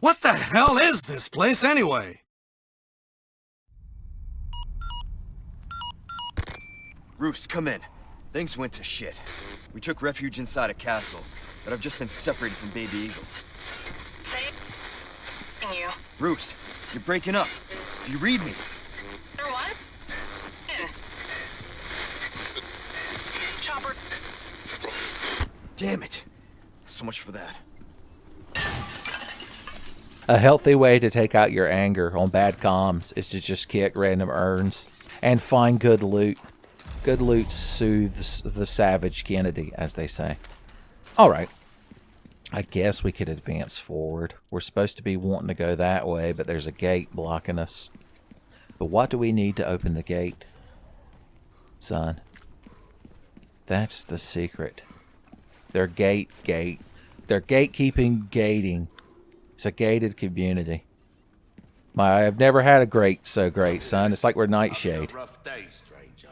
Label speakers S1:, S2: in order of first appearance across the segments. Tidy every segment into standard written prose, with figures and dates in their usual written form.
S1: What the hell is this place anyway?
S2: Roos, come in. Things went to shit. We took refuge inside a castle, but I've just been separated from Baby Eagle.
S3: Say you.
S2: Roos, you're breaking up. Do you read me?
S3: Or what? In. Chopper.
S2: Damn it. So much for that.
S4: A healthy way to take out your anger on bad comms is to just kick random urns and find good loot. Good loot soothes the savage Kennedy, as they say. Alright. I guess we could advance forward. We're supposed to be wanting to go that way, but there's a gate blocking us. But what do we need to open the gate? Son. That's the secret. They're gate. They're gatekeeping gating. It's a gated community. I've never had a great, son. It's like we're Nightshade.
S5: Rough day, stranger.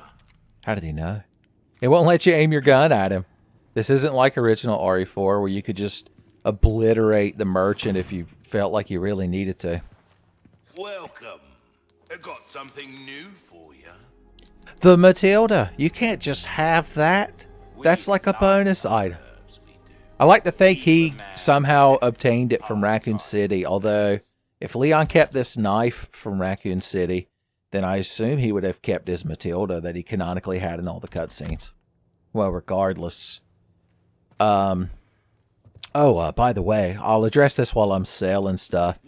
S4: How did he know? It won't let you aim your gun at him. This isn't like original RE4 where you could just obliterate the merchant if you felt like you really needed to.
S5: Welcome. I got something new for you.
S4: The Matilda. You can't just have that. That's like a bonus item. I like to think he somehow obtained it from Raccoon City, although if Leon kept this knife from Raccoon City, then I assume he would have kept his Matilda that he canonically had in all the cutscenes. Well, regardless. By the way, I'll address this while I'm selling stuff.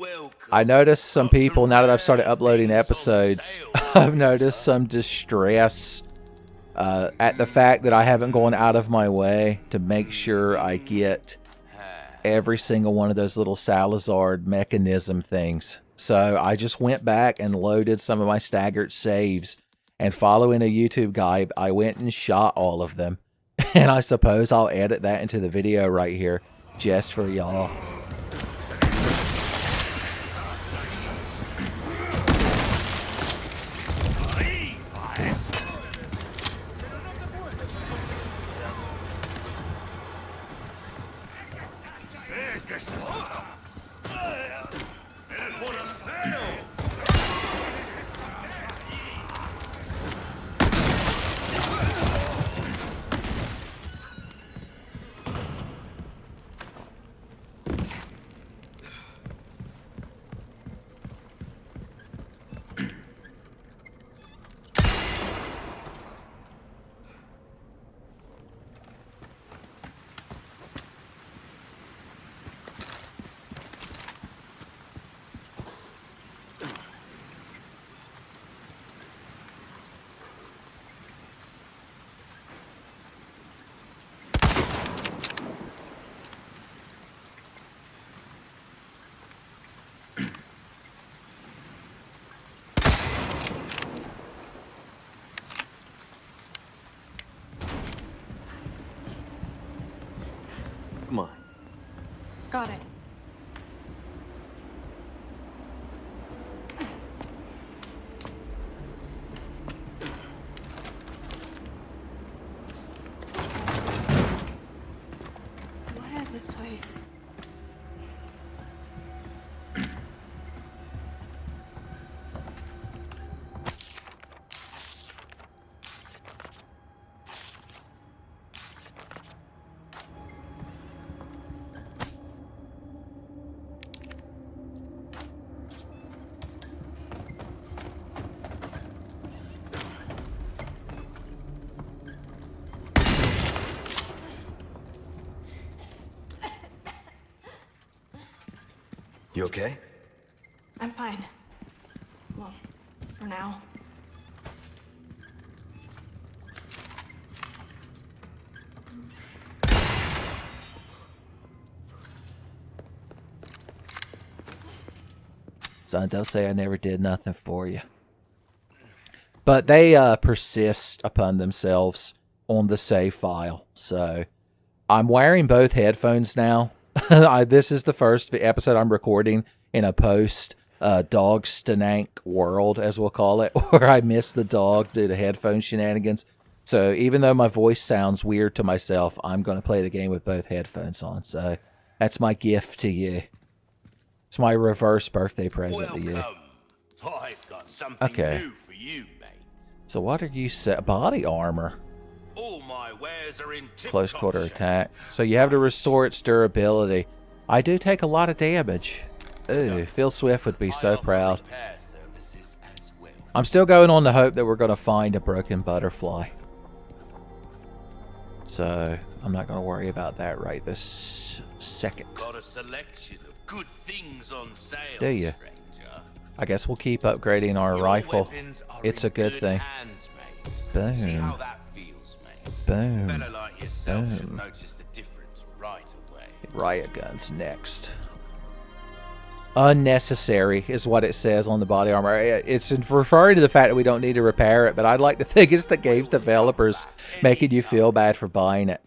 S4: I noticed some people, now that I've started uploading episodes, I've noticed some distress at the fact that I haven't gone out of my way to make sure I get every single one of those little Salazar mechanism things. So I just went back and loaded some of my staggered saves, and following a YouTube guide, I went and shot all of them. And I suppose I'll edit that into the video right here, just for y'all.
S2: Come on.
S6: Got it. What is this place?
S2: You okay?
S6: I'm fine. Well, for now.
S4: Son, don't say I never did nothing for you. But they persist upon themselves on the save file. So I'm wearing both headphones now. This is the first episode I'm recording in a post dog stanank world, as we'll call it, where I miss the dog due to headphone shenanigans. So even though my voice sounds weird to myself, I'm going to play the game with both headphones on. So that's my gift to you. It's my reverse birthday present to you.
S5: Welcome. I've got something
S4: Okay.
S5: new for you, mate.
S4: So what are you set? Body armor.
S5: All my wares are in
S4: Close
S5: tip-top
S4: quarter
S5: shape.
S4: attack. So you have to restore its durability. I do take a lot of damage. Ooh, Phil Swift would be so
S5: I offer
S4: proud.
S5: repair services as well.
S4: I'm still going on the hope that we're going to find a broken butterfly. So I'm not going to worry about that right this second.
S5: Got a selection of good things on sale,
S4: Do you?
S5: stranger.
S4: I guess we'll keep upgrading our
S5: Your
S4: rifle.
S5: weapons are
S4: It's
S5: in
S4: a good thing.
S5: hands, mate.
S4: Boom.
S5: See how that feels, mate.
S4: Boom.
S5: A fella like yourself should
S4: Boom.
S5: notice the difference right away.
S4: Riot guns next. Unnecessary is what it says on the body armor. It's referring to the fact that we don't need to repair it, but I'd like to think it's the game's developers making you feel bad for buying it.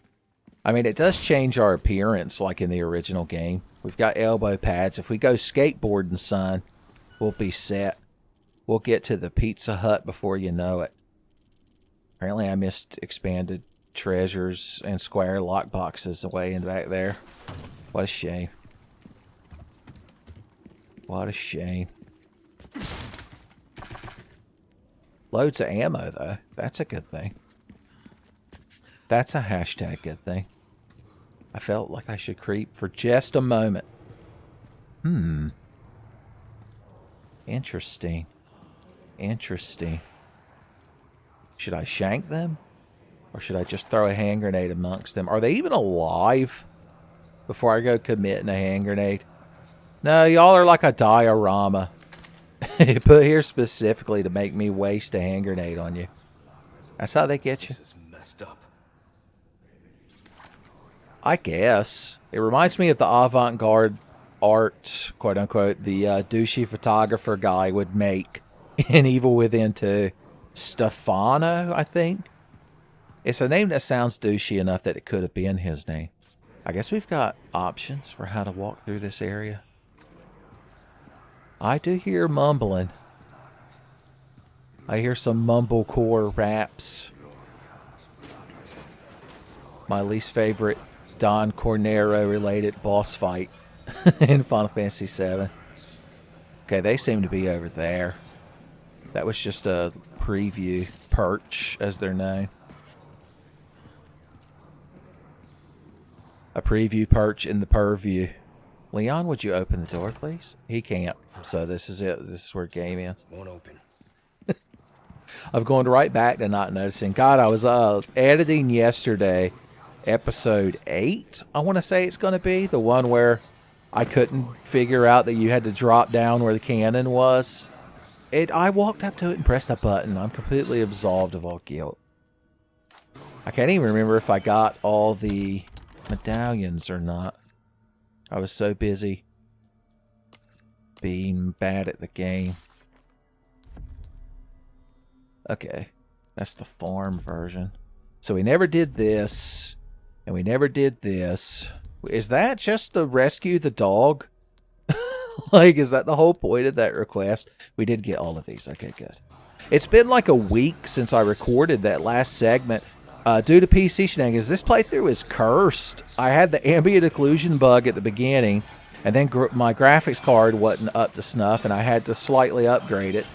S4: I mean, it does change our appearance like in the original game. We've got elbow pads. If we go skateboarding, son, we'll be set. We'll get to the Pizza Hut before you know it. Apparently I missed expanded treasures and square lockboxes away in back there. What a shame. What a shame. Loads of ammo, though. That's a good thing. That's a hashtag good thing. I felt like I should creep for just a moment. Interesting. Interesting. Should I shank them? Or should I just throw a hand grenade amongst them? Are they even alive? Before I go committing a hand grenade? No, y'all are like a diorama. Put here specifically to make me waste a hand grenade on you. That's how they get you.
S2: This is messed up.
S4: I guess. It reminds me of the avant-garde art, quote-unquote, the douchey photographer guy would make in Evil Within 2. Stefano, I think? It's a name that sounds douchey enough that it could have been his name. I guess we've got options for how to walk through this area. I do hear mumbling. I hear some mumblecore raps. My least favorite Don Cornero related boss fight in Final Fantasy VII. Okay, they seem to be over there. That was just a preview. Perch, as they're known. A preview perch in the purview. Leon, would you open the door, please? He can't. So this is it. This is where game is.
S2: Won't open.
S4: I've gone right back to not noticing. God, I was editing yesterday, episode 8, I want to say it's going to be. The one where I couldn't figure out that you had to drop down where the cannon was. I walked up to it and pressed a button. I'm completely absolved of all guilt. I can't even remember if I got all the medallions or not. I was so busy being bad at the game. Okay, that's the farm version. So we never did this, and we never did this. Is that just to rescue the dog? Like, is that the whole point of that request? We did get all of these. Okay, good. It's been like a week since I recorded that last segment. Due to PC shenanigans, this playthrough is cursed. I had the ambient occlusion bug at the beginning, and then my graphics card wasn't up to snuff, and I had to slightly upgrade it.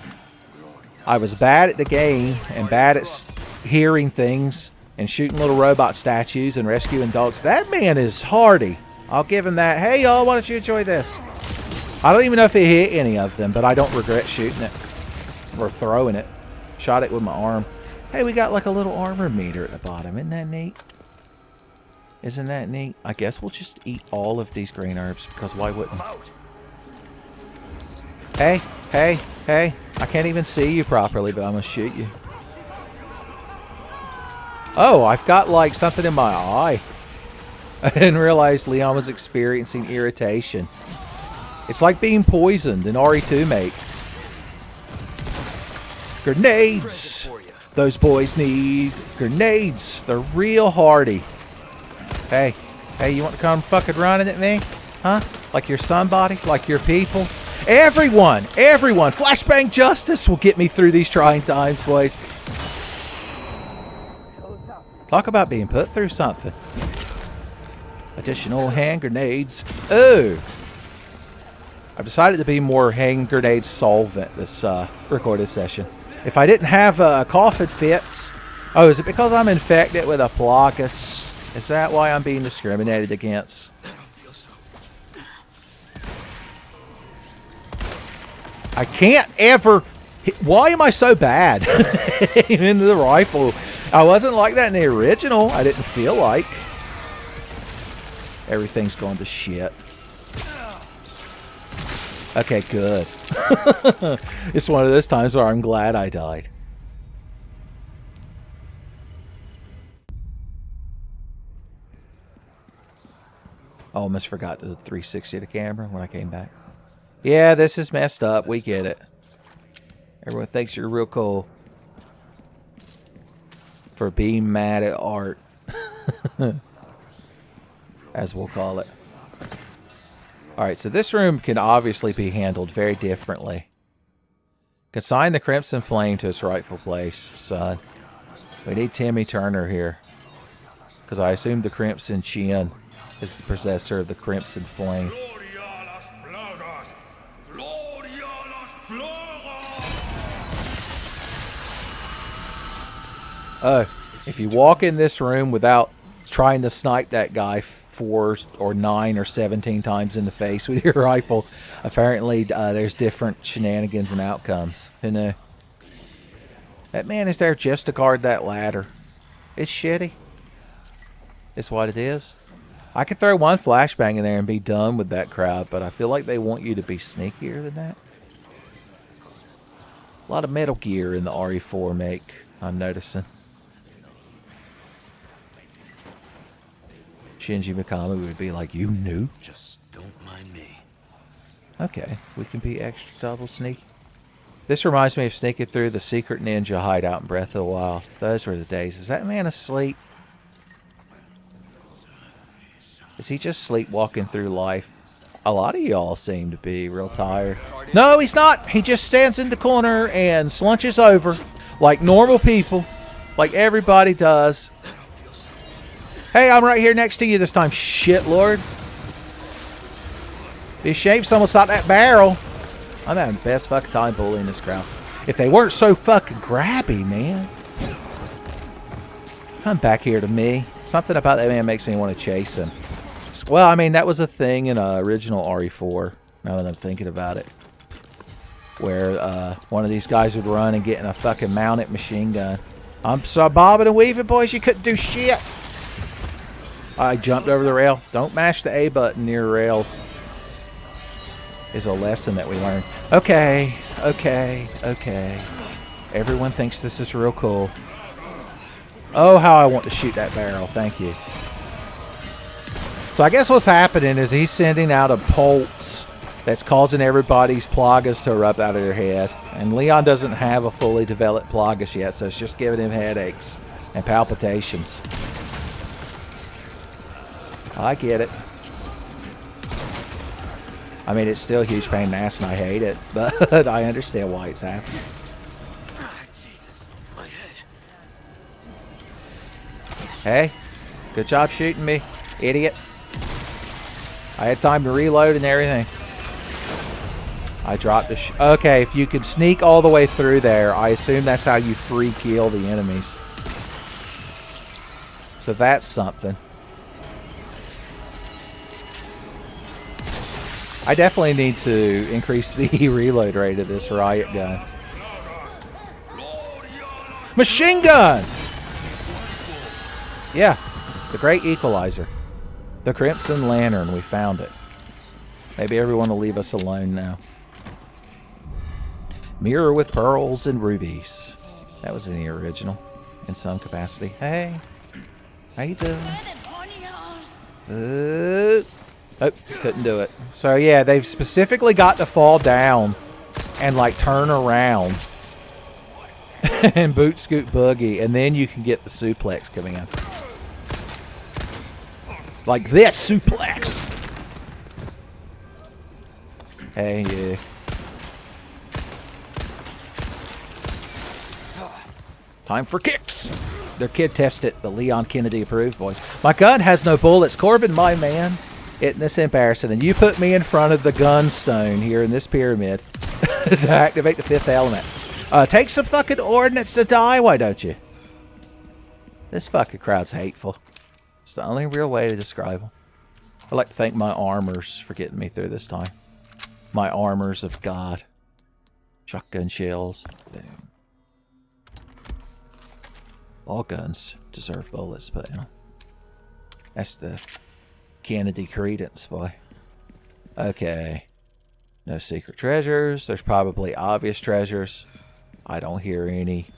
S4: I was bad at the game, and bad at hearing things, and shooting little robot statues, and rescuing dogs. That man is hardy. I'll give him that. Hey, y'all, why don't you enjoy this? I don't even know if it hit any of them, but I don't regret shooting it. Or throwing it. Shot it with my arm. Hey, we got like a little armor meter at the bottom. Isn't that neat? Isn't that neat? I guess we'll just eat all of these green herbs, because why wouldn't? Hey, hey, hey. I can't even see you properly, but I'm going to shoot you. Oh, I've got like something in my eye. I didn't realize Leon was experiencing irritation. It's like being poisoned in RE2, mate. Grenades! Those boys need grenades. They're real hardy. Hey, hey, you want to come fucking running at me? Huh? Like you're somebody? Like you're people? Everyone! Flashbang justice will get me through these trying times, boys. Talk about being put through something. Additional hand grenades. Ooh! I've decided to be more hand grenade solvent this recorded session. If I didn't have coughing fits... Oh, is it because I'm infected with a plagas? Is that why I'm being discriminated against? I can't ever... Why am I so bad? Even the rifle. I wasn't like that in the original. I didn't feel like. Everything's going to shit. Okay, good. It's one of those times where I'm glad I died. I almost forgot to 360 the camera when I came back. Yeah, this is messed up. We get it. Everyone thinks you're real cool for being mad at art. As we'll call it. Alright, so this room can obviously be handled very differently. Consign the Crimson Flame to its rightful place, son. We need Timmy Turner here. Because I assume the Crimson Chin is the possessor of the Crimson Flame. Oh, if you walk in this room without trying to snipe that guy 4 or 9 or 17 times in the face with your rifle, apparently there's different shenanigans and outcomes. Who knew? That man is there just to guard that ladder. It's shitty. It's what it is. I could throw one flashbang in there and be done with that crowd, but I feel like they want you to be sneakier than that. A lot of Metal Gear in the RE4 remake, I'm noticing. Shinji Mikami would be like, you knew?
S5: Just don't mind me.
S4: Okay, we can be extra double sneaky. This reminds me of sneaking through the secret ninja hideout in Breath of the Wild. Those were the days. Is that man asleep? Is he just sleepwalking through life? A lot of y'all seem to be real tired. No, he's not. He just stands in the corner and slunches over like normal people. Like everybody does. Hey, I'm right here next to you this time, shit lord. Be ashamed someone shot that barrel. I'm having the best fucking time bullying this crowd. If they weren't so fucking grabby, man. Come back here to me. Something about that man makes me want to chase him. Well, I mean, that was a thing in original RE4, now that I'm thinking about it. Where one of these guys would run and get in a fucking mounted machine gun. I'm so bobbing and weaving, boys, you couldn't do shit. I jumped over the rail. Don't mash the A button near rails. Is a lesson that we learned. Okay, okay, okay. Everyone thinks this is real cool. Oh, how I want to shoot that barrel. Thank you. So I guess what's happening is he's sending out a pulse that's causing everybody's plagas to erupt out of their head. And Leon doesn't have a fully developed plagas yet, so it's just giving him headaches and palpitations. I get it. I mean, it's still a huge pain in the ass and I hate it, but I understand why it's happening.
S2: Jesus, my head.
S4: Hey, good job shooting me, idiot. I had time to reload and everything. I dropped the okay, if you can sneak all the way through there, I assume that's how you free kill the enemies. So that's something. I definitely need to increase the reload rate of this riot gun. Machine gun! Yeah, the great equalizer. The Crimson Lantern, we found it. Maybe everyone will leave us alone now. Mirror with pearls and rubies. That was in the original, in some capacity. Hey, how you doing? Oh, couldn't do it. So yeah, they've specifically got to fall down and like turn around and boot scoot boogie, and then you can get the suplex coming in. Like this suplex. Hey, yeah. Time for kicks. Their kid tested the Leon Kennedy approved, boys. My gun has no bullets. Corbin, my man. Isn't this embarrassing? And you put me in front of the gunstone here in this pyramid to activate the fifth element. Take some fucking ordnance to die, why don't you? This fucking crowd's hateful. It's the only real way to describe them. I'd like to thank my armors for getting me through this time. My armors of God. Shotgun shells. Boom. All guns deserve bullets, but you know. That's the Kennedy credence, boy. Okay. No secret treasures. There's probably obvious treasures. I don't hear any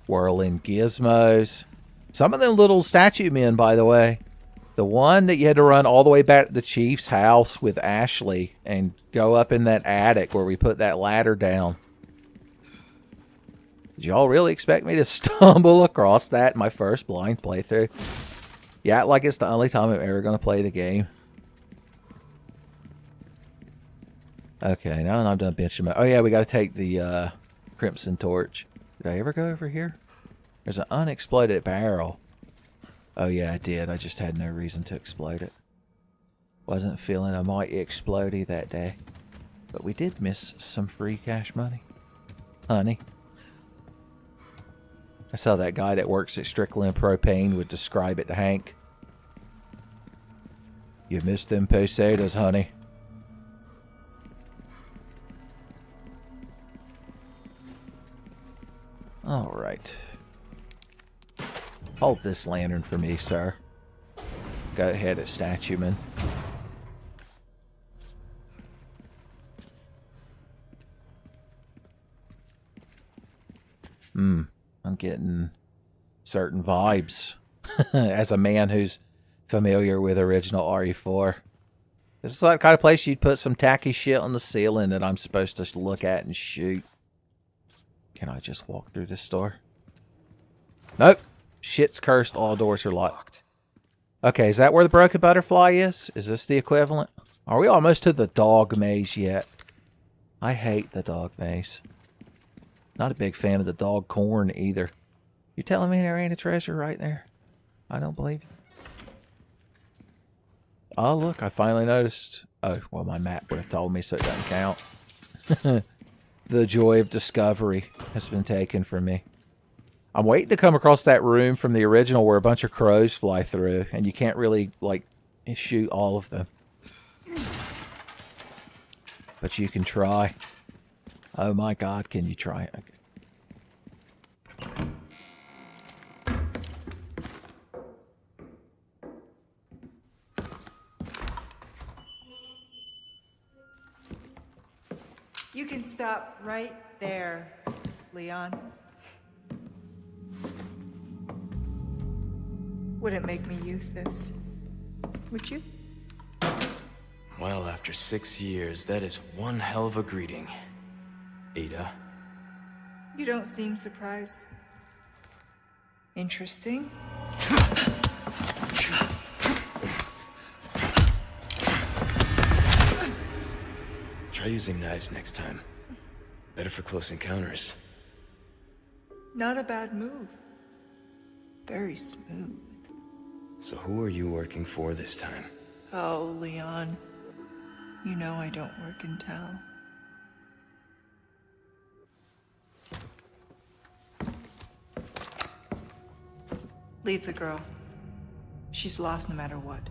S4: whirling gizmos. Some of them little statue men, by the way. The one that you had to run all the way back to the chief's house with Ashley and go up in that attic where we put that ladder down. Did y'all really expect me to stumble across that in my first blind playthrough? Yeah, like it's the only time I'm ever going to play the game. Okay, now I'm done benching. Oh yeah, we got to take the Crimson Torch. Did I ever go over here? There's an unexploded barrel. Oh yeah, I did. I just had no reason to explode it. Wasn't feeling a mighty explodey that day. But we did miss some free cash money. Honey. I saw that guy that works at Strickland Propane would describe it to Hank. You missed them pesetas, honey. Alright. Hold this lantern for me, sir. Go ahead at Statue Man. I'm getting certain vibes as a man who's familiar with original RE4. This is like the kind of place you'd put some tacky shit on the ceiling that I'm supposed to look at and shoot. Can I just walk through this door? Nope. Shit's cursed. All doors are locked. Okay, is that where the broken butterfly is? Is this the equivalent? Are we almost to the dog maze yet? I hate the dog maze. Not a big fan of the dog corn either. You telling me there ain't a treasure right there? I don't believe you. Oh, look, I finally noticed. Oh, well, my map would have told me, so it doesn't count. The joy of discovery has been taken from me. I'm waiting to come across that room from the original where a bunch of crows fly through, and you can't really, like, shoot all of them. But you can try. Oh my God, can you try it? Okay.
S7: You can stop right there, Leon. Wouldn't make me use this, would you?
S8: Well, after 6 years, that is one hell of a greeting, Ada.
S7: You don't seem surprised. Interesting.
S8: Try using knives next time. Better for close encounters.
S7: Not a bad move. Very smooth.
S8: So who are you working for this time?
S7: Oh, Leon. You know I don't work in town. Leave the girl. She's lost no matter what.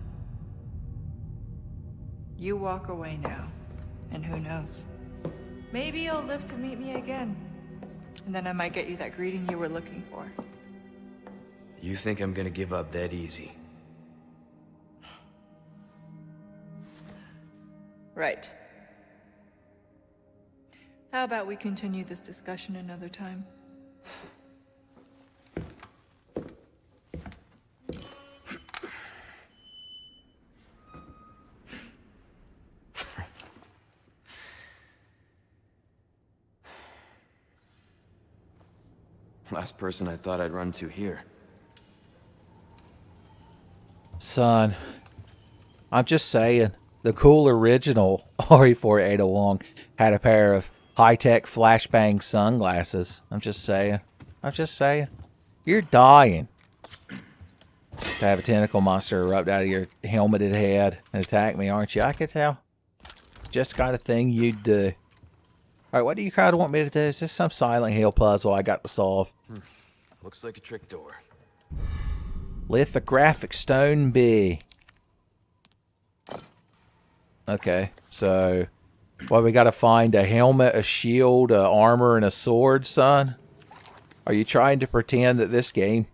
S7: You walk away now, and who knows? Maybe you'll live to meet me again. And then I might get you that greeting you were looking for.
S8: You think I'm gonna give up that easy?
S7: Right. How about we continue this discussion another time?
S8: Last person I thought I'd run to here.
S4: Son, I'm just saying, the cool original RE4 Ada Wong had a pair of high-tech flashbang sunglasses. I'm just saying. You're dying. to have a tentacle monster erupt out of your helmeted head and attack me, aren't you? I can tell. Just the kind of thing you'd do. Alright, what do you kind of want me to do? Is this some Silent Hill puzzle I got to solve?
S8: Looks like a trick door.
S4: Lithographic stone B. Okay, so... Well, we gotta find a helmet, a shield, a armor, and a sword, son? Are you trying to pretend that this game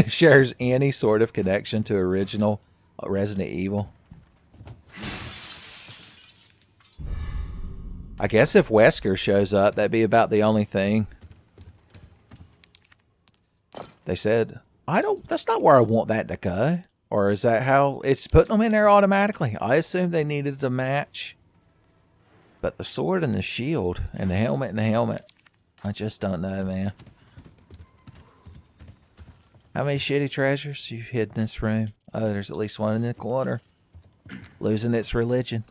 S4: shares any sort of connection to original Resident Evil? I guess if Wesker shows up, that'd be about the only thing. They said, that's not where I want that to go. Or is that how it's putting them in there automatically? I assume they needed to match. But the sword and the shield and the helmet, I just don't know, man. How many shitty treasures you've hid in this room? Oh, there's at least one in the corner. Losing its religion.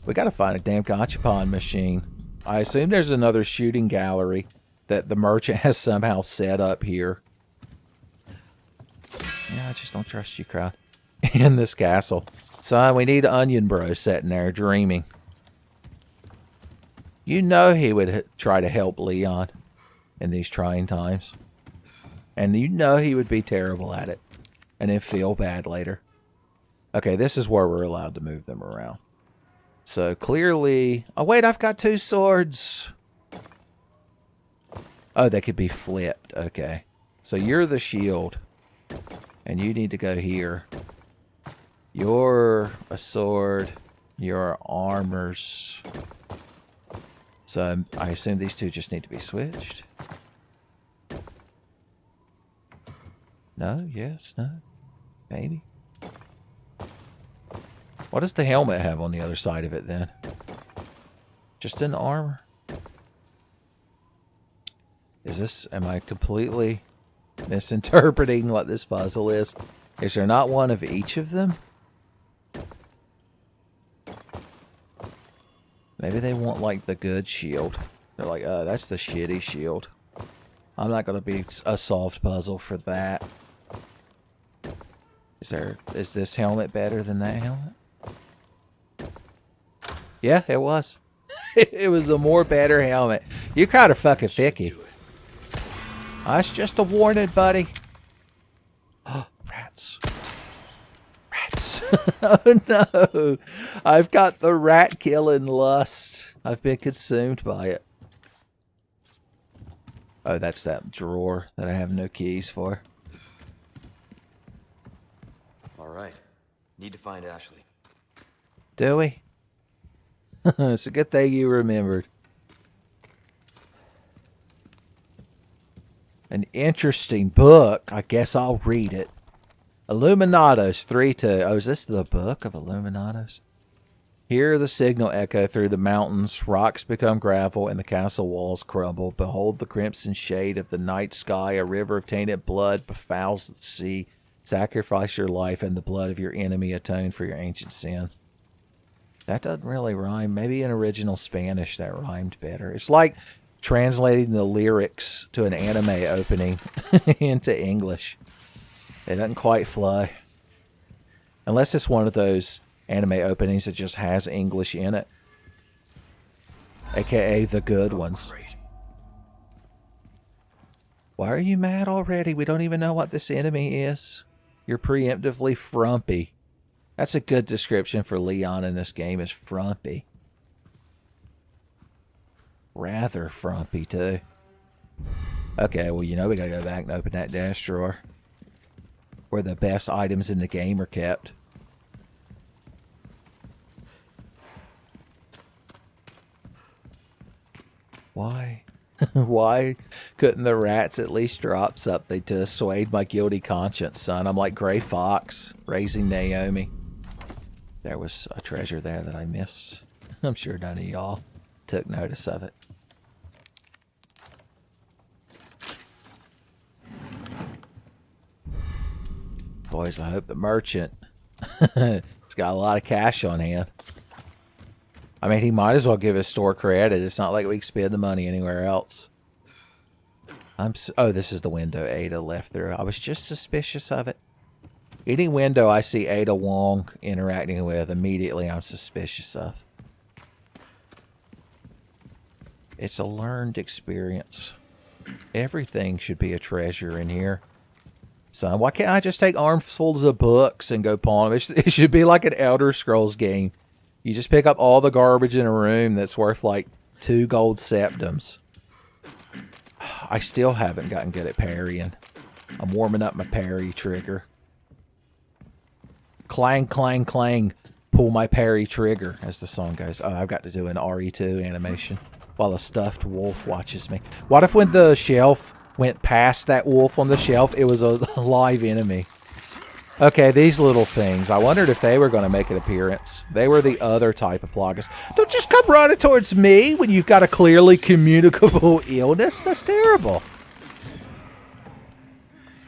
S4: We gotta find a damn gachapon machine. I assume there's another shooting gallery that the merchant has somehow set up here. Yeah, I just don't trust you, crowd. In this castle. Son, we need Onion Bro sitting there dreaming. You know he would try to help Leon in these trying times. And you know he would be terrible at it. And then feel bad later. Okay, this is where we're allowed to move them around. So clearly... Oh, wait, I've got 2 swords. Oh, they could be flipped. Okay. So you're the shield. And you need to go here. You're a sword. You're armors. So I assume these 2 just need to be switched. No, yes, no. Maybe. What does the helmet have on the other side of it then? Just an armor? Is this... Am I completely misinterpreting what this puzzle is? Is there not one of each of them? Maybe they want, like, the good shield. They're like, oh, that's the shitty shield. I'm not going to be a solved puzzle for that. Is this helmet better than that helmet? Yeah, it was. It was a more better helmet. You're kind of fucking picky. That's just a warning, buddy. Oh, rats. Rats. Oh no. I've got the rat killing lust. I've been consumed by it. Oh, that's that drawer that I have no keys for.
S8: Alright. Need to find Ashley.
S4: Do we? It's a good thing you remembered. An interesting book. I guess I'll read it. Illuminados 3-2. Oh, is this the book of Illuminados? Hear the signal echo through the mountains. Rocks become gravel and the castle walls crumble. Behold the crimson shade of the night sky. A river of tainted blood befouls the sea. Sacrifice your life and the blood of your enemy. Atone for your ancient sins. That doesn't really rhyme. Maybe in original Spanish that rhymed better. It's like translating the lyrics to an anime opening into English. It doesn't quite fly. Unless it's one of those anime openings that just has English in it. AKA the good ones. Why are you mad already? We don't even know what this enemy is. You're preemptively frumpy. That's a good description for Leon in this game, is frumpy. Rather frumpy, too. Okay, well, you know we gotta go back and open that desk drawer. Where the best items in the game are kept. Why? Why couldn't the rats at least drop something to assuage my guilty conscience, son? I'm like Gray Fox raising Naomi. There was a treasure there that I missed. I'm sure none of y'all took notice of it. Boys, I hope the merchant has got a lot of cash on hand. I mean, he might as well give his store credit. It's not like we can spend the money anywhere else. Oh, this is the window Ada left through. I was just suspicious of it. Any window I see Ada Wong interacting with, immediately I'm suspicious of. It's a learned experience. Everything should be a treasure in here. Son, why can't I just take armfuls of books and go pawn them? It should be like an Elder Scrolls game. You just pick up all the garbage in a room that's worth like 2 gold septims. I still haven't gotten good at parrying. I'm warming up my parry trigger. Clang, clang, clang. Pull my parry trigger, as the song goes. Oh, I've got to do an RE2 animation while a stuffed wolf watches me. What if when the shelf went past that wolf on the shelf, it was a live enemy? Okay, these little things. I wondered if they were going to make an appearance. They were the other type of plagas. Don't just come running towards me when you've got a clearly communicable illness. That's terrible.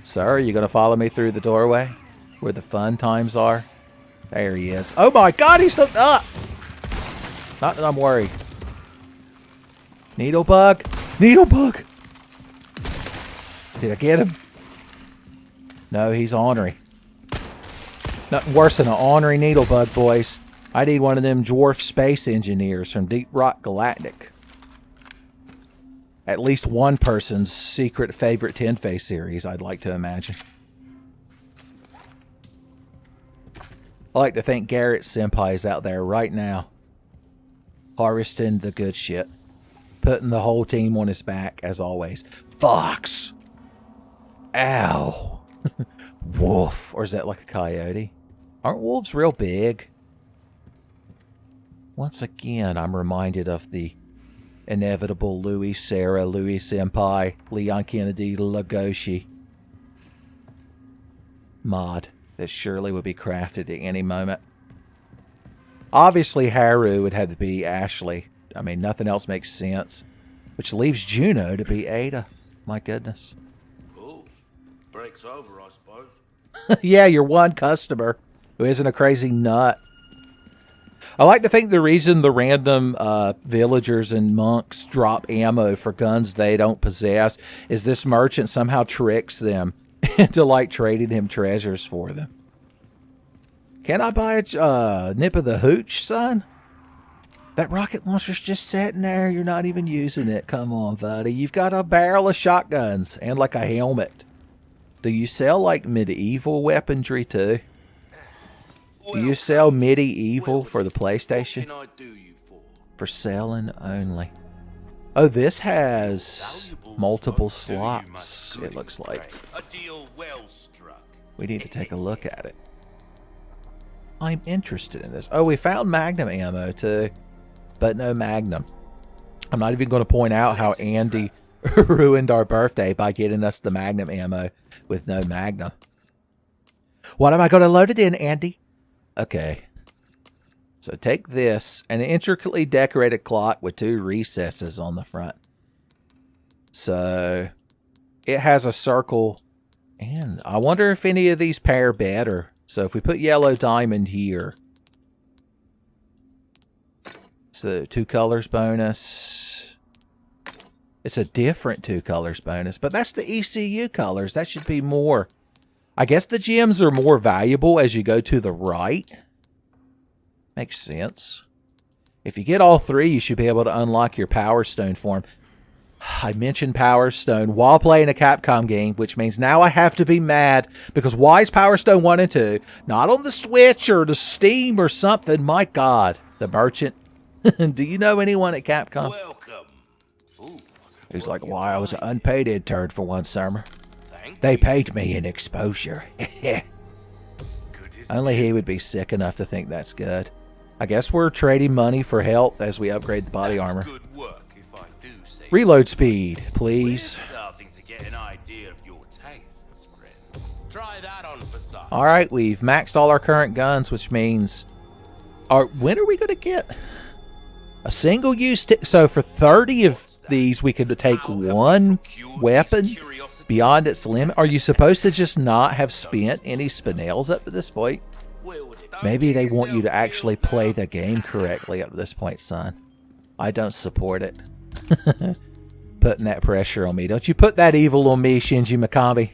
S4: Sir, are you going to follow me through the doorway where the fun times are? There he is. Oh my god, he's hooked up! Not that I'm worried. Needlebug! Needlebug! Did I get him? No, he's ornery. Nothing worse than an ornery needlebug, boys. I need one of them dwarf space engineers from Deep Rock Galactic. At least one person's secret favorite Tenfey series, I'd like to imagine. I like to think Garrett Senpai's out there right now, harvesting the good shit, putting the whole team on his back, as always. Fox! Ow! Wolf. Or is that like a coyote? Aren't wolves real big? Once again, I'm reminded of the inevitable Louis Sarah, Louis Senpai, Leon Kennedy, Legoshi mod that surely would be crafted at any moment. Obviously, Haru would have to be Ashley. I mean, nothing else makes sense. Which leaves Juno to be Ada. My goodness.
S5: Oh, break's over, I suppose.
S4: Yeah, you're one customer who isn't a crazy nut. I like to think the reason the random villagers and monks drop ammo for guns they don't possess is this merchant somehow tricks them into like trading him treasures for them. Can I buy a nip of the hooch, son? That rocket launcher's just sitting there. You're not even using it. Come on, buddy. You've got a barrel of shotguns and like a helmet. Do you sell like medieval weaponry too? Do you sell medieval for the PlayStation?
S5: What can I do you
S4: For selling only. Oh, this has multiple slots, it looks like.
S5: A deal well struck.
S4: We need to take a look at it. I'm interested in this. Oh, we found Magnum ammo too, but no Magnum. I'm not even going to point out how Andy ruined our birthday by getting us the Magnum ammo with no Magnum. What am I going to load it in, Andy? Okay. So take this, an intricately decorated clock with 2 recesses on the front. So it has a circle, and I wonder if any of these pair better. So if we put yellow diamond here, so 2 colors bonus. It's a different 2 colors bonus, but that's the ECU colors. That should be more. I guess the gems are more valuable as you go to the right. Makes sense. If you get all 3, you should be able to unlock your Power Stone form. I mentioned Power Stone while playing a Capcom game, which means now I have to be mad because why is Power Stone 1 and 2 not on the Switch or the Steam or something? My God, the merchant. Do you know anyone at Capcom?
S5: Welcome. Ooh,
S4: Who's like, why I was an unpaid intern for one summer.
S5: thank
S4: They
S5: you.
S4: paid me in exposure.
S5: Good as
S4: Only he would be sick enough to think that's good. I guess we're trading money for health as we upgrade the body
S5: That's
S4: armor.
S5: good work, if I do say
S4: Reload speed,
S5: so.
S4: please.
S5: We're starting to get an idea of your tastes, friend. Try that on for size.
S4: Alright, we've maxed all our current guns, which means... when are we going to get a single-use... So for 30 of these, we could take one weapon beyond its limit. Are you supposed to just not have spent any spinels up to this point? Maybe they want you to actually play the game correctly up to this point, son. I don't support it. putting that pressure on me. Don't you put that evil on me, Shinji Mikami.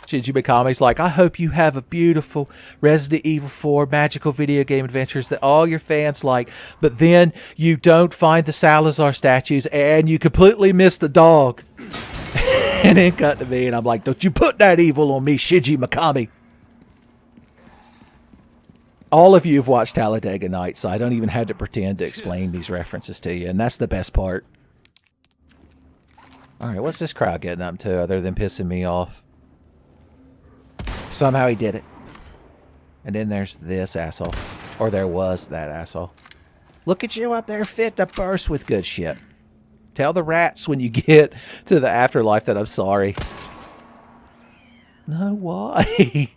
S4: Shinji Mikami's like, I hope you have a beautiful Resident Evil 4 magical video game adventures that all your fans like, but then you don't find the Salazar statues and you completely miss the dog. And then cut to me and I'm like, don't you put that evil on me, Shinji Mikami. All of you have watched Talladega Nights, so I don't even have to pretend to explain these references to you, and that's the best part. Alright, what's this crowd getting up to other than pissing me off? Somehow he did it. And then there's this asshole. Or there was that asshole. Look at you up there fit to burst with good shit. Tell the rats when you get to the afterlife that I'm sorry. No, why?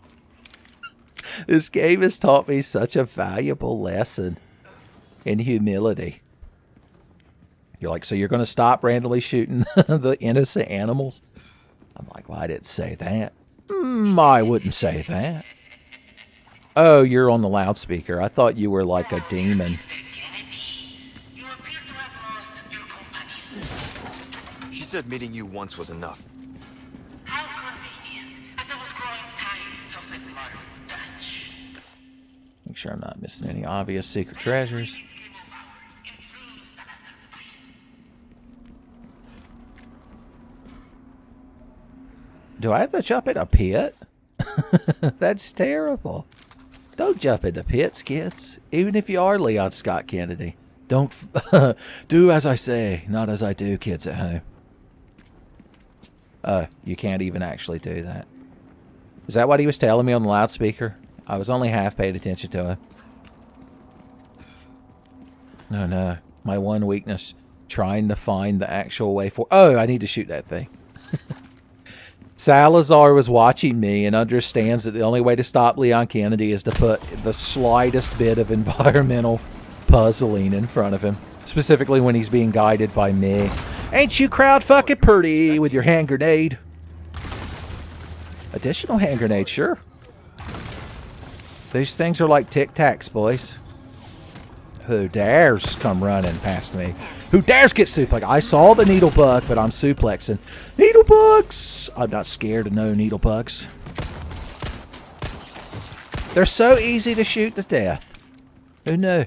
S4: This game has taught me such a valuable lesson in humility. You're like, so you're going to stop randomly shooting the innocent animals? I'm like, well, I didn't say that. I wouldn't say that. Oh, you're on the loudspeaker. I thought you were like a demon.
S2: She said meeting you once was enough.
S4: Make sure I'm not missing any obvious secret treasures. Do I have to jump in a pit? That's terrible. Don't jump into pits, kids. Even if you are Leon Scott Kennedy. Don't do as I say, not as I do, kids at home. You can't even actually do that. Is that what he was telling me on the loudspeaker? I was only half paid attention to him. No. My one weakness. Trying to find the actual way for... Oh, I need to shoot that thing. Salazar was watching me and understands that the only way to stop Leon Kennedy is to put the slightest bit of environmental puzzling in front of him. Specifically when he's being guided by me. Ain't you crowd fucking pretty with your hand grenade? Additional hand grenade, sure. These things are like Tic Tacs, boys. Who dares come running past me? Who dares get suplexed? I saw the needle bug, but I'm suplexing. Needle bugs! I'm not scared of no needle bugs. They're so easy to shoot to death. Who knew?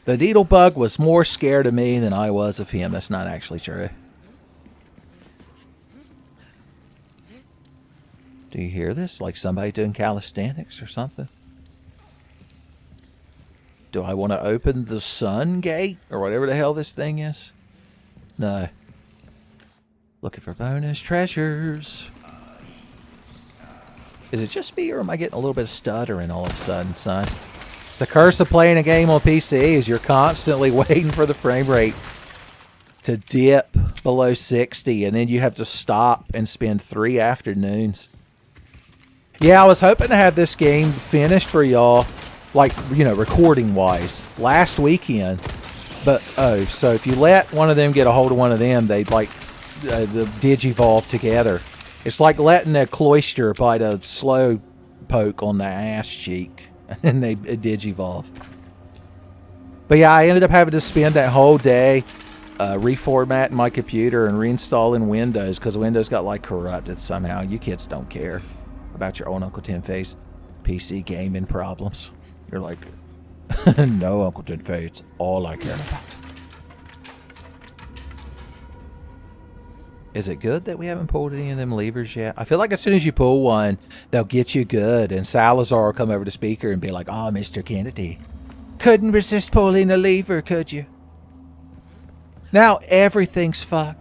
S4: The needle bug was more scared of me than I was of him. That's not actually true. Do you hear this? Like somebody doing calisthenics or something? Do I want to open the sun gate? Or whatever the hell this thing is? No. Looking for bonus treasures. Is it just me or am I getting a little bit of stuttering all of a sudden, son? It's the curse of playing a game on PC is you're constantly waiting for the frame rate to dip below 60 and then you have to stop and spend 3 afternoons. Yeah, I was hoping to have this game finished for y'all, like, you know, recording-wise, last weekend. But, oh, so if you let one of them get a hold of one of them, they'd, like, the digivolve together. It's like letting a cloister bite a slow poke on the ass cheek, and they digivolve. But, yeah, I ended up having to spend that whole day reformatting my computer and reinstalling Windows, because Windows got, like, corrupted somehow. You kids don't care about your own Uncle Tenfey's PC gaming problems. You're like, no, Uncle Tenfey, it's all I care about. Is it good that we haven't pulled any of them levers yet? I feel like as soon as you pull one, they'll get you good. And Salazar will come over the speaker and be like, oh, Mr. Kennedy, couldn't resist pulling a lever, could you? Now everything's fucked.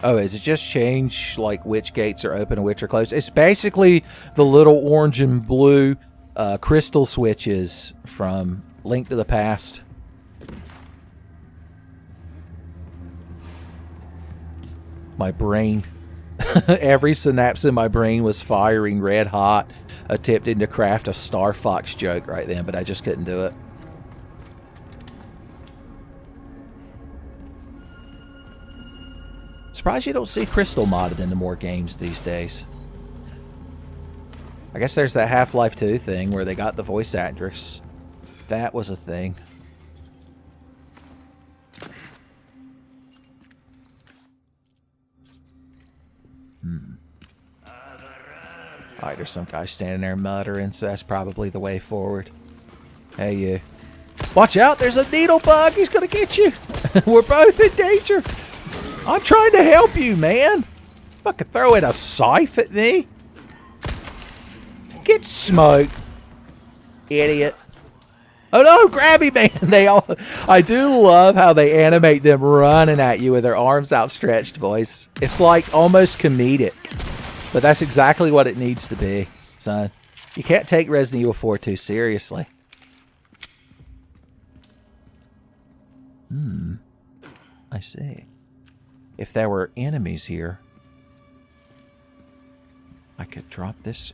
S4: Oh, is it just change, like, which gates are open and which are closed? It's basically the little orange and blue crystal switches from Link to the Past. My brain, every synapse in my brain was firing red hot, attempting to craft a Star Fox joke right then, but I just couldn't do it. Surprised you don't see Crystal modded into more games these days. I guess there's that Half-Life 2 thing where they got the voice actress. That was a thing. Alright, there's some guy standing there muttering, so that's probably the way forward. Hey, you. Watch out, there's a needle bug. He's gonna get you. We're both in danger. I'm trying to help you, man. Fucking throwing a scythe at me. Get smoked, idiot. Oh no, grabby man. I do love how they animate them running at you with their arms outstretched, boys. It's like almost comedic. But that's exactly what it needs to be, son. You can't take Resident Evil 4 too seriously. I see. If there were enemies here, I could drop this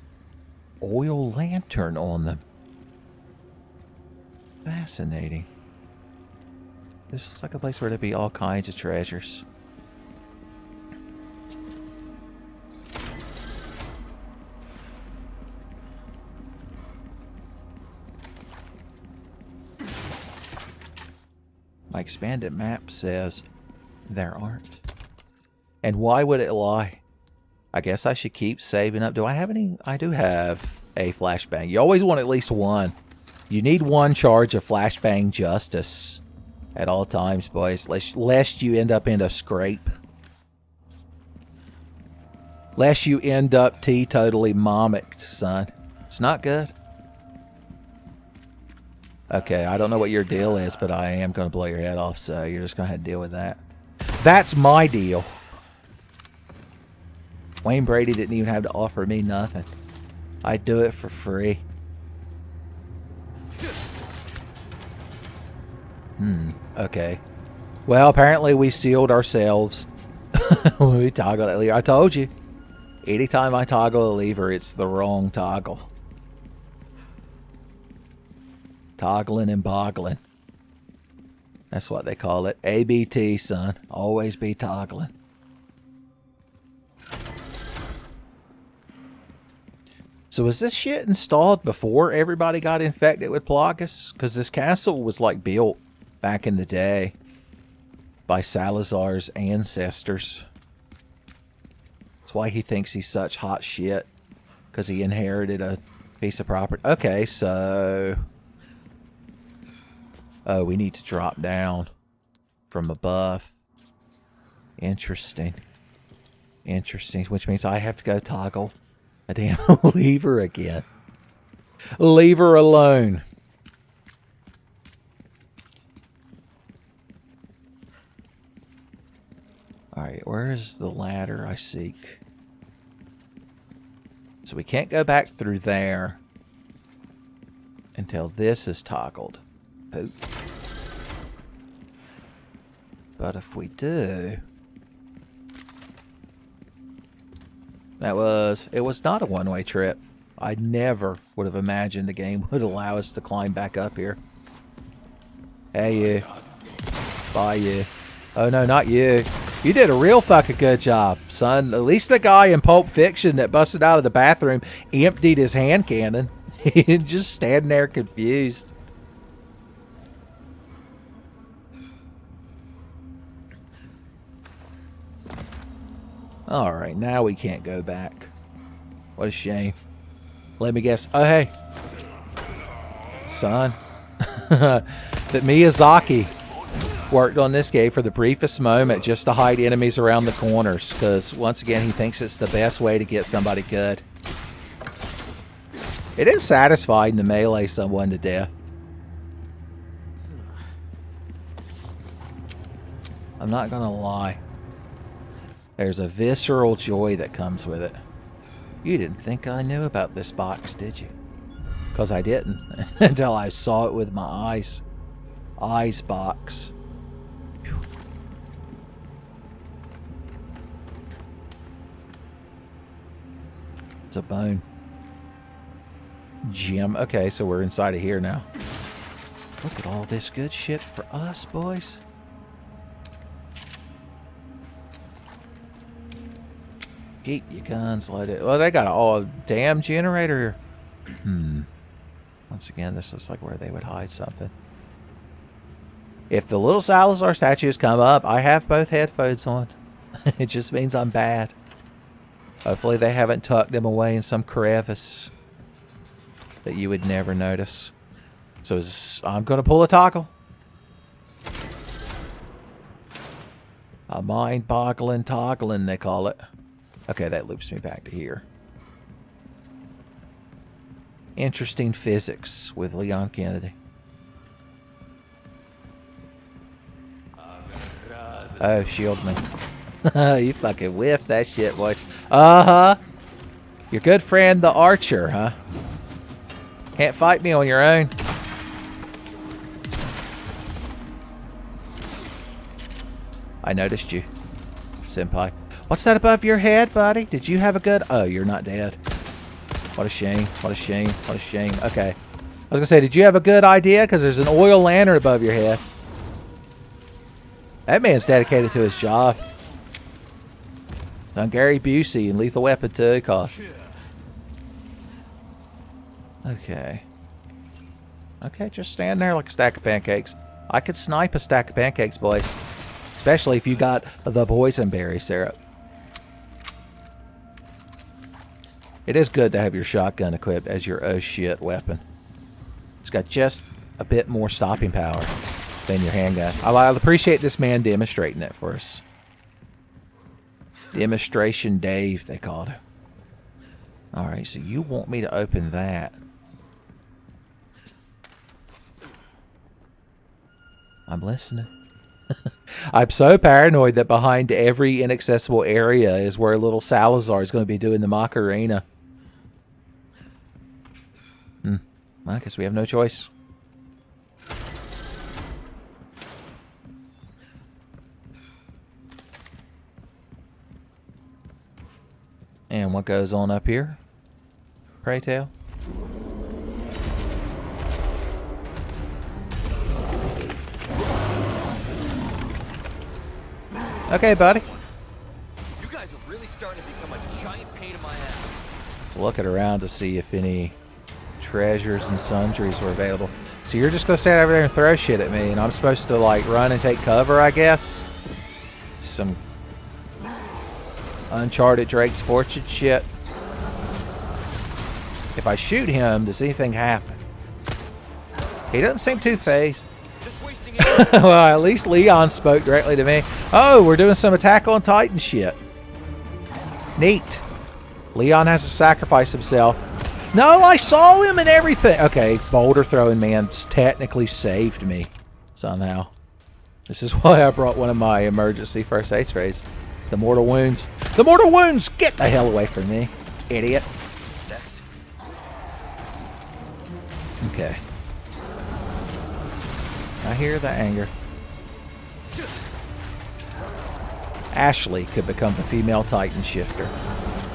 S4: oil lantern on them. Fascinating. This looks like a place where there'd be all kinds of treasures. My expanded map says there aren't. And why would it lie? I guess I should keep saving up. Do I have any? I do have a flashbang. You always want at least one. You need one charge of flashbang justice at all times, boys. Lest you end up in a scrape. Lest you end up teetotally momicked, son. It's not good. Okay, I don't know what your deal is, but I am going to blow your head off, so you're just going to have to deal with that. That's my deal. Wayne Brady didn't even have to offer me nothing. I'd do it for free. Okay. Well, apparently we sealed ourselves when we toggled that lever. I told you. Anytime I toggle a lever, it's the wrong toggle. Toggling and boggling. That's what they call it. ABT, son. Always be toggling. So was this shit installed before everybody got infected with Plagas? Because this castle was like built back in the day by Salazar's ancestors. That's why he thinks he's such hot shit. Because he inherited a piece of property. Okay, so... Oh, we need to drop down from above. Interesting. Interesting. Which means I have to go toggle a damn lever again. Leave her alone. Alright, where is the ladder I seek? So we can't go back through there until this is toggled. Poop. But if we do... It was not a one-way trip. I never would have imagined the game would allow us to climb back up here. Hey, you. Bye, you. Oh, no, not you. You did a real fucking good job, son. At least the guy in Pulp Fiction that busted out of the bathroom emptied his hand cannon. Just standing there confused. Alright, now we can't go back. What a shame. Let me guess. Oh, hey. Son. That Miyazaki worked on this game for the briefest moment just to hide enemies around the corners. Because, once again, he thinks it's the best way to get somebody good. It is satisfying to melee someone to death. I'm not gonna lie. There's a visceral joy that comes with it. You didn't think I knew about this box, did you? Because I didn't. Until I saw it with my eyes. Eyes box. Whew. It's a bone. Gem. Okay, so we're inside of here now. Look at all this good shit for us, boys. Keep your guns loaded. Well, they got a damn generator. Once again, this looks like where they would hide something. If the little Salazar statues come up, I have both headphones on. It just means I'm bad. Hopefully they haven't tucked him away in some crevice that you would never notice. So I'm going to pull a toggle. A mind-boggling toggling, they call it. Okay, that loops me back to here. Interesting physics with Leon Kennedy. Oh, shield me. You fucking whiffed that shit, boy. Uh-huh. Your good friend, the archer, huh? Can't fight me on your own. I noticed you, senpai. What's that above your head, buddy? Did you have a good... Oh, you're not dead. What a shame. What a shame. What a shame. Okay. I was going to say, did you have a good idea? Because there's an oil lantern above your head. That man's dedicated to his job. On Gary Busey and Lethal Weapon 2. Okay. Okay, just stand there like a stack of pancakes. I could snipe a stack of pancakes, boys. Especially if you got the boysenberry syrup. It is good to have your shotgun equipped as your oh shit weapon. It's got just a bit more stopping power than your handgun. I appreciate this man demonstrating it for us. Demonstration Dave, they called it. Alright, so you want me to open that. I'm listening. I'm so paranoid that behind every inaccessible area is where little Salazar is going to be doing the Macarena. I guess we have no choice. And what goes on up here? Pray tell. Okay, buddy.
S2: You guys are really starting to become a giant pain in my ass.
S4: Looking around to see if any treasures and sundries were available. So you're just gonna stand over there and throw shit at me, and I'm supposed to like run and take cover, I guess? Some Uncharted Drake's Fortune shit. If I shoot him, does anything happen? He doesn't seem too phased. Well, at least Leon spoke directly to me. Oh, we're doing some Attack on Titan shit. Neat. Leon has to sacrifice himself. No, I saw him and everything. Okay, boulder throwing man's technically saved me somehow. This is why I brought one of my emergency first aid sprays. The mortal wounds. The mortal wounds! Get the hell away from me, idiot. Okay. I hear the anger. Ashley could become the female Titan shifter.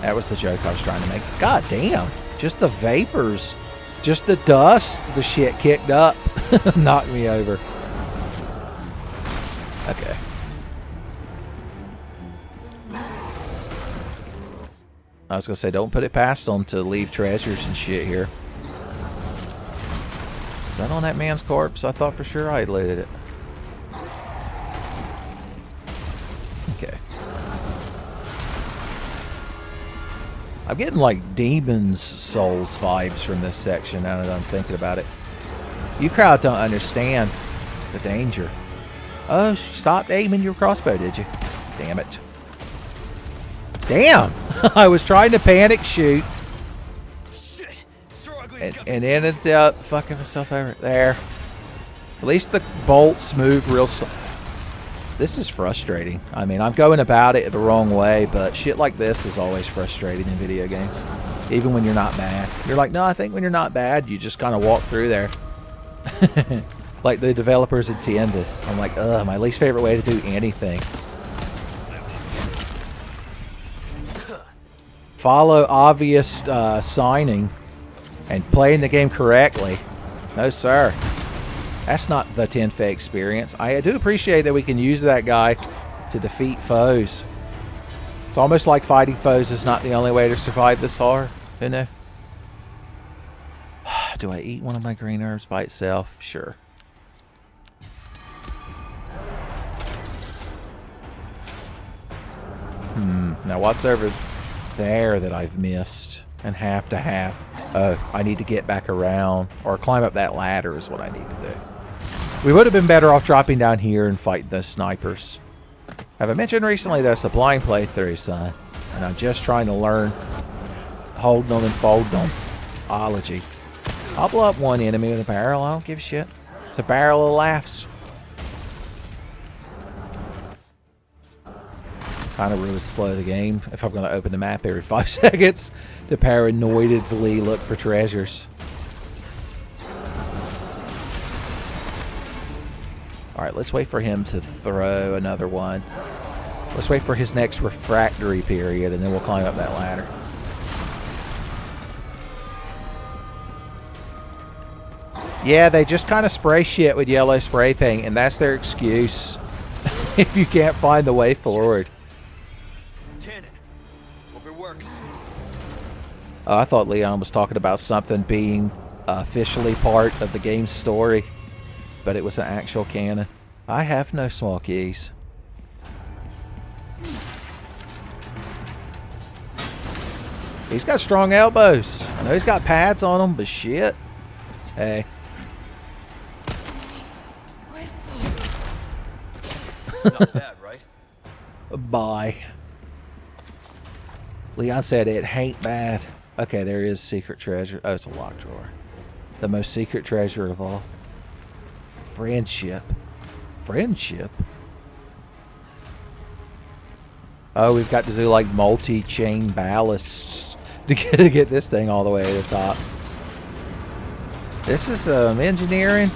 S4: That was the joke I was trying to make. God damn. Just the vapors. Just the dust. The shit kicked up. Knocked me over. Okay. I was going to say, don't put it past them to leave treasures and shit here. Is that on that man's corpse? I thought for sure I had looted it. Okay. I'm getting like Demon's Souls vibes from this section now that I'm thinking about it. You crowd don't understand the danger. Oh, stopped aiming your crossbow, did you? Damn it. Damn! I was trying to panic shoot. And ended up fucking myself over there. At least the bolts move real slow. This is frustrating. I mean, I'm going about it the wrong way, but shit like this is always frustrating in video games. Even when you're not bad. You're like, no, I think when you're not bad, you just kind of walk through there. Like the developers intended. I'm like, ugh, my least favorite way to do anything. Follow obvious signing and playing the game correctly. No, sir. That's not the Tenfey experience. I do appreciate that we can use that guy to defeat foes. It's almost like fighting foes is not the only way to survive this hard, you know? Do I eat one of my green herbs by itself? Sure. Now what's over there that I've missed and have to have. Oh, I need to get back around or climb up that ladder is what I need to do. We would have been better off dropping down here and fighting those snipers. Have I mentioned recently that it's a blind playthrough, son? And I'm just trying to learn holding them and folding them. Ology. I'll blow up one enemy with a barrel. I don't give a shit. It's a barrel of laughs. Kind of ruins the flow of the game if I'm going to open the map every 5 seconds to paranoidly look for treasures. Alright, let's wait for him to throw another one. Let's wait for his next refractory period, and then we'll climb up that ladder. Yeah, they just kind of spray shit with yellow spray paint, and that's their excuse if you can't find the way forward.
S2: Cannon. Hope it works.
S4: Oh, I thought Leon was talking about something being officially part of the game's story, but it was an actual cannon. I have no small keys. He's got strong elbows. I know he's got pads on him, but shit. Hey.
S2: Not bad, right?
S4: Bye. Leon said it ain't bad. Okay, there is secret treasure. Oh, it's a locked drawer. The most secret treasure of all. Friendship. Friendship? Oh, we've got to do like multi-chain ballasts to get this thing all the way to the top. This is engineering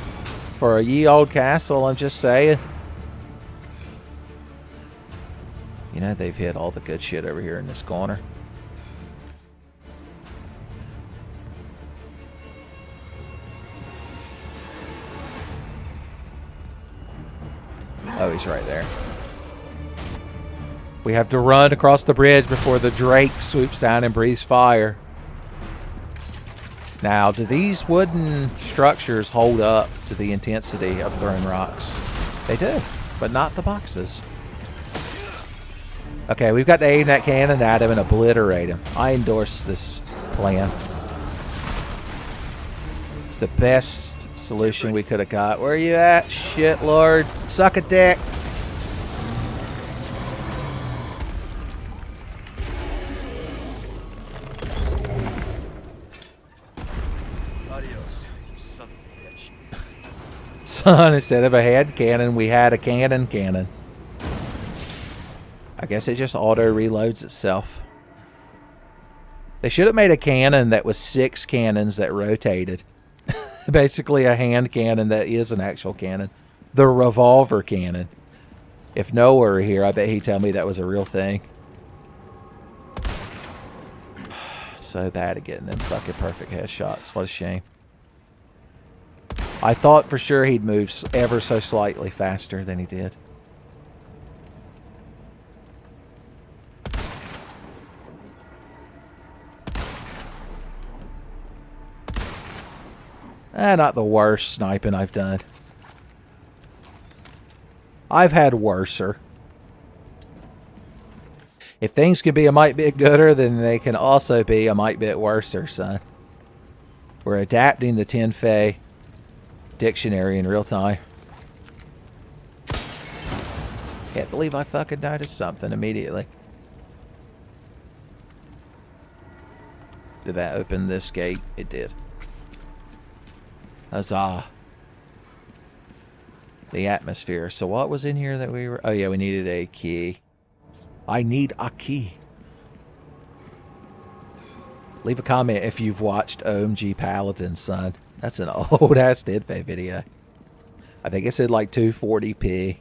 S4: for a ye old castle, I'm just saying. You know, they've hit all the good shit over here in this corner. Oh, he's right there. We have to run across the bridge before the Drake swoops down and breathes fire. Now, do these wooden structures hold up to the intensity of throwing rocks? They do, but not the boxes. Okay, we've got to aim that cannon at him and obliterate him. I endorse this plan. It's the best solution we could have got. Where are you at? Shit, Lord. Suck a dick.
S2: Adios, you son of a bitch.
S4: Son, instead of a head cannon, we had a cannon. I guess it just auto-reloads itself. They should have made a cannon that was 6 cannons that rotated. Basically a hand cannon that is an actual cannon. The revolver cannon. If Noah were here, I bet he'd tell me that was a real thing. So bad at getting them fucking perfect headshots. What a shame. I thought for sure he'd move ever so slightly faster than he did. Not the worst sniping I've done. I've had worser. If things can be a mite bit gooder, then they can also be a mite bit worser, son. We're adapting the Tenfey dictionary in real time. Can't believe I fucking noticed something immediately. Did that open this gate? It did. Huzzah. The atmosphere. So what was in here that we were... Oh yeah, we needed a key. I need a key. Leave a comment if you've watched OMG Paladin, son. That's an old-ass Tenfey video. I think it said like 240p.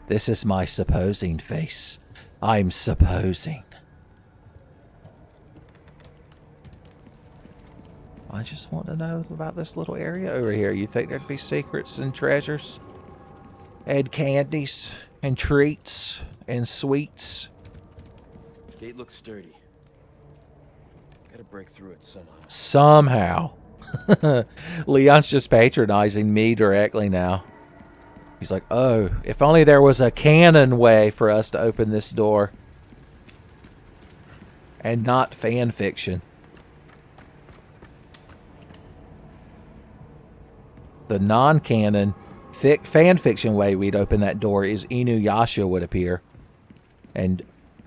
S4: This is my supposing face. I'm supposing. I just want to know about this little area over here. You think there'd be secrets and treasures? And candies and treats and sweets?
S2: Gate looks sturdy. Gotta break through it somehow.
S4: Somehow. Leon's just patronizing me directly now. He's like, oh, if only there was a canon way for us to open this door. And not fan fiction. The non-canon fan fiction way we'd open that door is Inuyasha would appear. And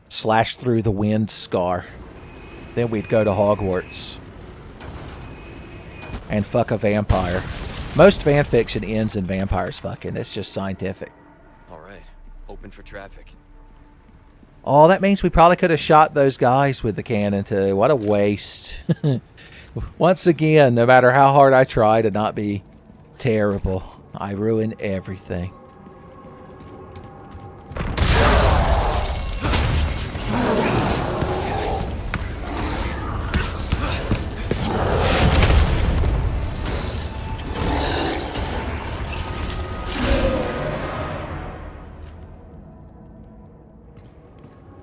S4: slash through the wind scar. Then we'd go to Hogwarts. And fuck a vampire. Most fan fiction ends in vampires fucking. It's just scientific.
S2: Alright, open for traffic.
S4: Oh, that means we probably could have shot those guys with the cannon too. What a waste. Once again, no matter how hard I try to not be terrible, I ruin everything.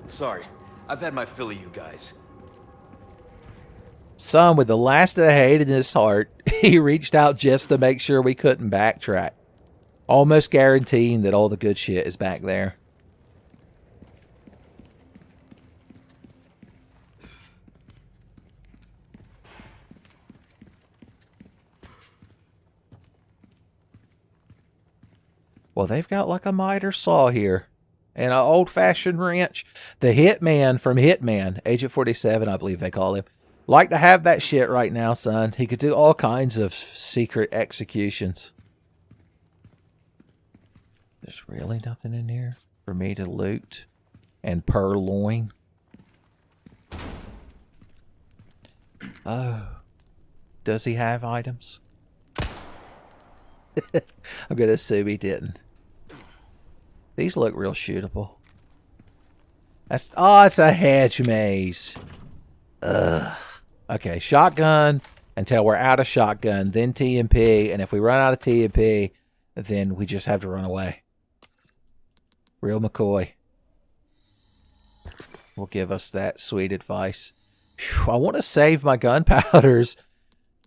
S2: Sorry, I've had my fill of you guys.
S4: Son, with the last of the hate in his heart, he reached out just to make sure we couldn't backtrack. Almost guaranteeing that all the good shit is back there. Well, they've got like a miter saw here. And an old-fashioned wrench. The Hitman from Hitman, Agent 47, I believe they call him. Like to have that shit right now, son. He could do all kinds of secret executions. There's really nothing in here for me to loot and purloin. Oh. Does he have items? I'm going to assume he didn't. These look real shootable. That's it's a hedge maze. Ugh. Okay, shotgun until we're out of shotgun, then TMP, and if we run out of TMP, then we just have to run away. Real McCoy will give us that sweet advice. Whew, I want to save my gunpowders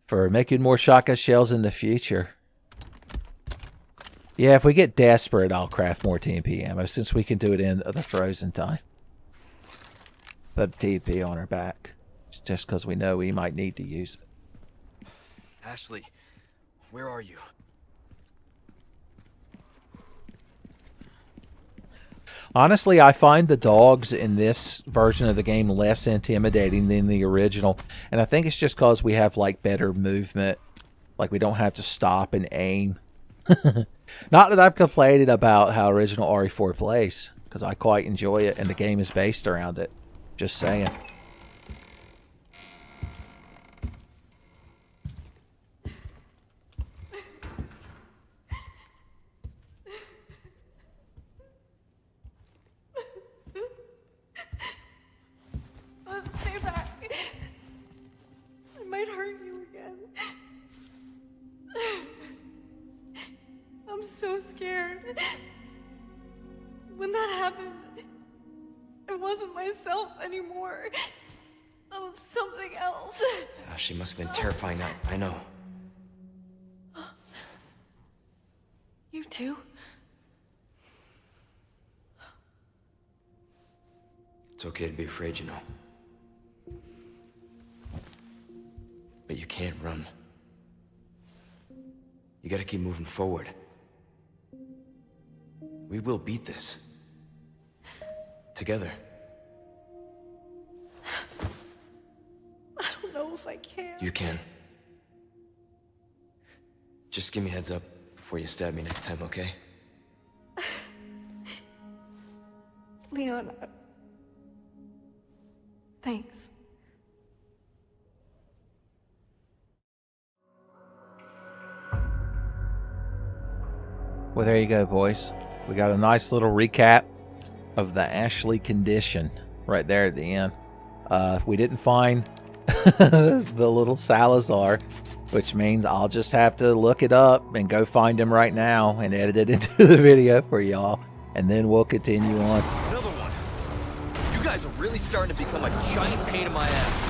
S4: for making more shotgun shells in the future. Yeah, if we get desperate, I'll craft more TMP ammo since we can do it in the frozen time. Put TMP on our back. Just because we know we might need to use it.
S2: Ashley, where are you?
S4: Honestly, I find the dogs in this version of the game less intimidating than the original. And I think it's just because we have like better movement. Like we don't have to stop and aim. Not that I'm complaining about how original RE4 plays, because I quite enjoy it and the game is based around it. Just saying.
S6: Stay back. I might hurt you again. I'm so scared. When that happened, I wasn't myself anymore. I was something else.
S8: Oh, she must have been terrifying. I know.
S6: You too?
S8: It's okay to be afraid, you know. But you can't run. You gotta keep moving forward. We will beat this. Together.
S6: I don't know if I can.
S8: You can. Just give me a heads up before you stab me next time, okay?
S6: Leon, thanks.
S4: Well, there you go, boys. We got a nice little recap of the Ashley condition right there at the end. We didn't find the little Salazar, which means I'll just have to look it up and go find him right now and edit it into the video for y'all, and then we'll continue on.
S2: Another one. You guys are really starting to become a giant pain in my ass.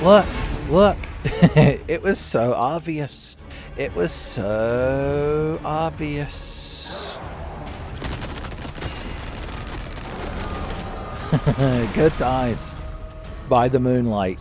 S4: Look, look. It was so obvious. It was so obvious. Good times. By the moonlight.